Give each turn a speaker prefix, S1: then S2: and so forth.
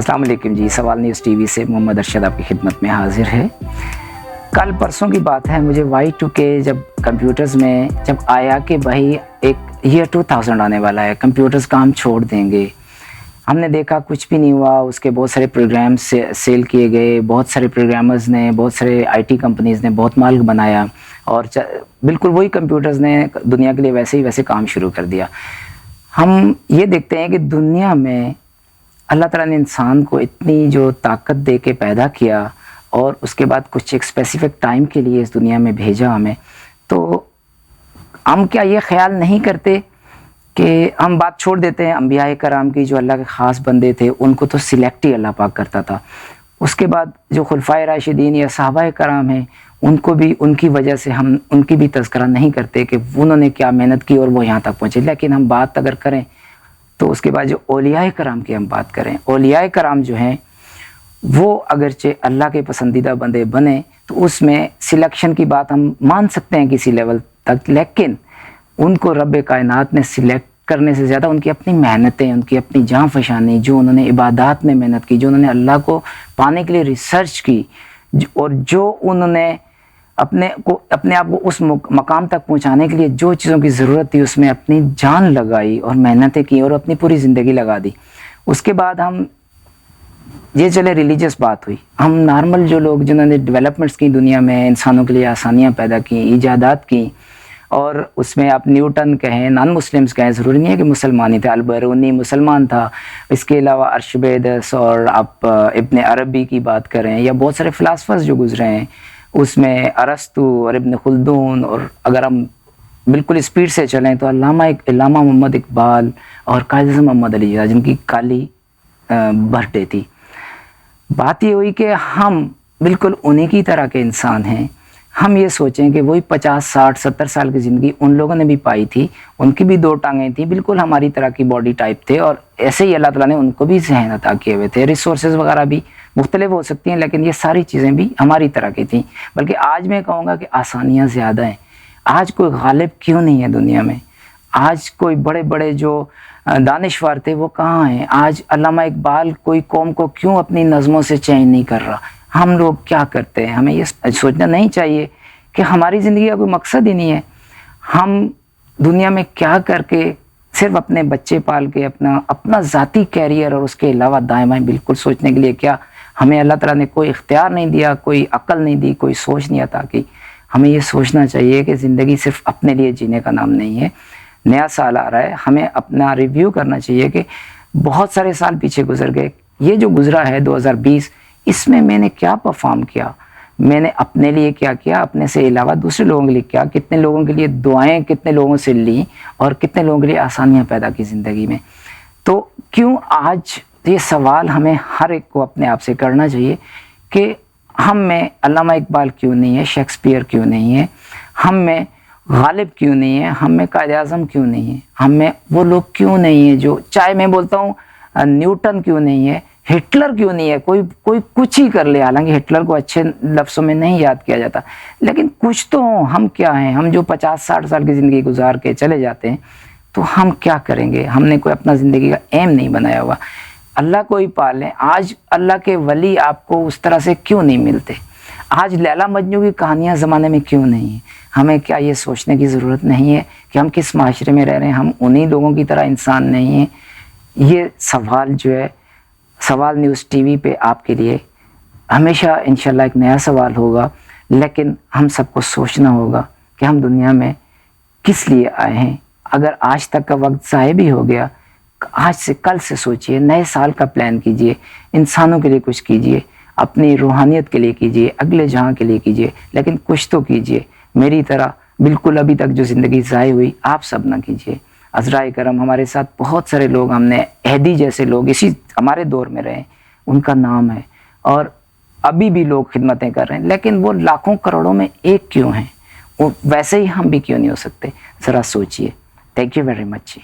S1: अस्सलाम वालेकुम जी। सवाल न्यूज़ टीवी से मोहम्मद अरशद आपकी खिदमत में हाजिर है। कल परसों की बात है, मुझे Y2K जब कंप्यूटर्स में जब आया कि भाई एक ईयर 2000 आने वाला है, कंप्यूटर्स काम छोड़ देंगे, हमने देखा कुछ भी नहीं हुआ। उसके बहुत सारे प्रोग्राम्स सेल किए गए, बहुत सारे प्रोग्रामर्स ने, बहुत सारे IT कंपनीज़ ने बहुत माल बनाया और बिल्कुल वही कंप्यूटर्स ने दुनिया के लिए वैसे काम शुरू कर दिया। हम ये देखते हैं कि दुनिया में अल्लाह ताला ने इंसान को इतनी जो ताकत दे के पैदा किया और उसके बाद कुछ एक स्पेसिफिक टाइम के लिए इस दुनिया में भेजा हमें, तो हम क्या ये ख्याल नहीं करते कि हम बात छोड़ देते हैं अंबिया कराम की, जो अल्लाह के ख़ास बंदे थे, उनको तो सिलेक्ट ही अल्लाह पाक करता था। उसके बाद जो खुलफाए राशिदीन या सहाबाए कराम हैं, उनको भी उनकी वजह से हम उनकी भी तज़किरा नहीं करते कि उन्होंने क्या मेहनत की और वो यहाँ तक पहुँचे। लेकिन हम बात अगर करें तो उसके बाद जो औलियाए कराम की हम बात करें, औलियाए कराम जो हैं वो अगरचे अल्लाह के पसंदीदा बंदे बने तो उसमें सिलेक्शन की बात हम मान सकते हैं किसी लेवल तक, लेकिन उनको रब कायनात ने सिलेक्ट करने से ज़्यादा उनकी अपनी मेहनतें, उनकी अपनी जान फशानी, जो उन्होंने इबादत में मेहनत की, जो उन्होंने अल्लाह को पाने के लिए रिसर्च की और जो उन्होंने अपने आप को उस मकाम तक पहुंचाने के लिए जो चीज़ों की ज़रूरत थी उसमें अपनी जान लगाई और मेहनतें की और अपनी पूरी ज़िंदगी लगा दी। उसके बाद हम ये चले रिलीजियस बात हुई, हम नॉर्मल जो लोग जिन्होंने डेवलपमेंट्स की दुनिया में इंसानों के लिए आसानियाँ पैदा की, ईजादात की, और उसमें आप न्यूटन कहें, नॉन मुस्लिम्स कहें, ज़रूरी नहीं है कि मुसलमान ही थे, अल-बरूनी मुसलमान था, इसके अलावा अर्शबेदस और आप इब्न अरबी की बात करें या बहुत सारे फ़िलासफ़र्स जो गुजरे हैं, उसमें अरस्तु और इब्न खुल्दून, और अगर हम बिल्कुल स्पीड से चलें तो अल्लामा मोहम्मद इकबाल और कायद आज़म मोहम्मद अली जिन्ना, जिनकी काली बर्थडे थी। बात ये हुई कि हम बिल्कुल उन्हीं की तरह के इंसान हैं। हम ये सोचें कि वही 50, 60, 70 साल की ज़िंदगी उन लोगों ने भी पाई थी, उनकी भी 2 टांगें थी, बिल्कुल हमारी तरह की बॉडी टाइप थे और ऐसे ही अल्लाह ताला ने उनको भी ज़हन अता किए हुए थे। रिसोर्सेज वगैरह भी मुख्तलिफ हो सकती हैं, लेकिन ये सारी चीज़ें भी हमारी तरह की थी। बल्कि आज मैं कहूँगा कि आसानियाँ ज़्यादा हैं। आज कोई गालिब क्यों नहीं है दुनिया में? आज कोई बड़े बड़े जो दानिशवर थे वो कहाँ हैं? आज अल्लामा इकबाल कोई कौम को क्यों अपनी नज़मों से चैन नहीं कर रहा? हम लोग क्या करते हैं? हमें ये सोचना नहीं चाहिए कि हमारी ज़िंदगी का कोई मकसद ही नहीं है। हम दुनिया में क्या करके सिर्फ अपने बच्चे पाल के अपना ज़ाती कैरियर और उसके अलावा दाएं बाएं बिल्कुल सोचने के लिए क्या हमें अल्लाह ताला ने कोई इख्तियार नहीं दिया, कोई अक्ल नहीं दी, कोई सोच नहीं अता की? हमें ये सोचना चाहिए कि ज़िंदगी सिर्फ अपने लिए जीने का नाम नहीं है। नया साल आ रहा है, हमें अपना रिव्यू करना चाहिए कि बहुत सारे साल पीछे गुजर गए, ये जो गुजरा है 2020, इसमें मैंने क्या परफॉर्म किया, मैंने अपने लिए क्या किया, अपने से अलावा दूसरे लोगों के लिए क्या, कितने लोगों के लिए दुआएं कितने लोगों से ली और कितने लोगों के लिए आसानियां पैदा की ज़िंदगी में। तो क्यों आज ये सवाल हमें हर एक को अपने आप से करना चाहिए कि हम में अल्लामा इकबाल क्यों नहीं है, शेक्सपियर क्यों नहीं है, हम में गालिब क्यों नहीं है, हम में कायद आज़म क्यों नहीं है, हम में वो लोग क्यों नहीं है जो, चाहे मैं बोलता हूँ न्यूटन क्यों नहीं है, हिटलर क्यों नहीं है, कोई कुछ ही कर ले, हालांकि हिटलर को अच्छे लफ्ज़ों में नहीं याद किया जाता, लेकिन कुछ तो हम क्या हैं? हम जो 50-60 साल की ज़िंदगी गुजार के चले जाते हैं, तो हम क्या करेंगे? हमने कोई अपना ज़िंदगी का एम नहीं बनाया हुआ। अल्लाह को ही पालें। आज अल्लाह के वली आपको उस तरह से क्यों नहीं मिलते? आज लैला मजनू की कहानियाँ ज़माने में क्यों नहीं है? हमें क्या ये सोचने की ज़रूरत नहीं है कि हम किस माशरे में रह रहे हैं? हम उन्हीं लोगों की तरह इंसान नहीं हैं? ये सवाल जो है, सवाल न्यूज़ टीवी पे आपके लिए हमेशा इंशाल्लाह एक नया सवाल होगा, लेकिन हम सबको सोचना होगा कि हम दुनिया में किस लिए आए हैं। अगर आज तक का वक्त ज़ाया भी हो गया, आज से कल से सोचिए, नए साल का प्लान कीजिए, इंसानों के लिए कुछ कीजिए, अपनी रूहानियत के लिए कीजिए, अगले जहाँ के लिए कीजिए, लेकिन कुछ तो कीजिए। मेरी तरह बिल्कुल अभी तक जो ज़िंदगी ज़ाया हुई आप सब ना कीजिए। अज़राए करम हमारे साथ बहुत सारे लोग, हमने अहदी जैसे लोग इसी हमारे दौर में रहे, उनका नाम है और अभी भी लोग खिदमतें कर रहे हैं, लेकिन वो लाखों करोड़ों में एक क्यों हैं? वो वैसे ही हम भी क्यों नहीं हो सकते? ज़रा सोचिए। Thank you very much ji.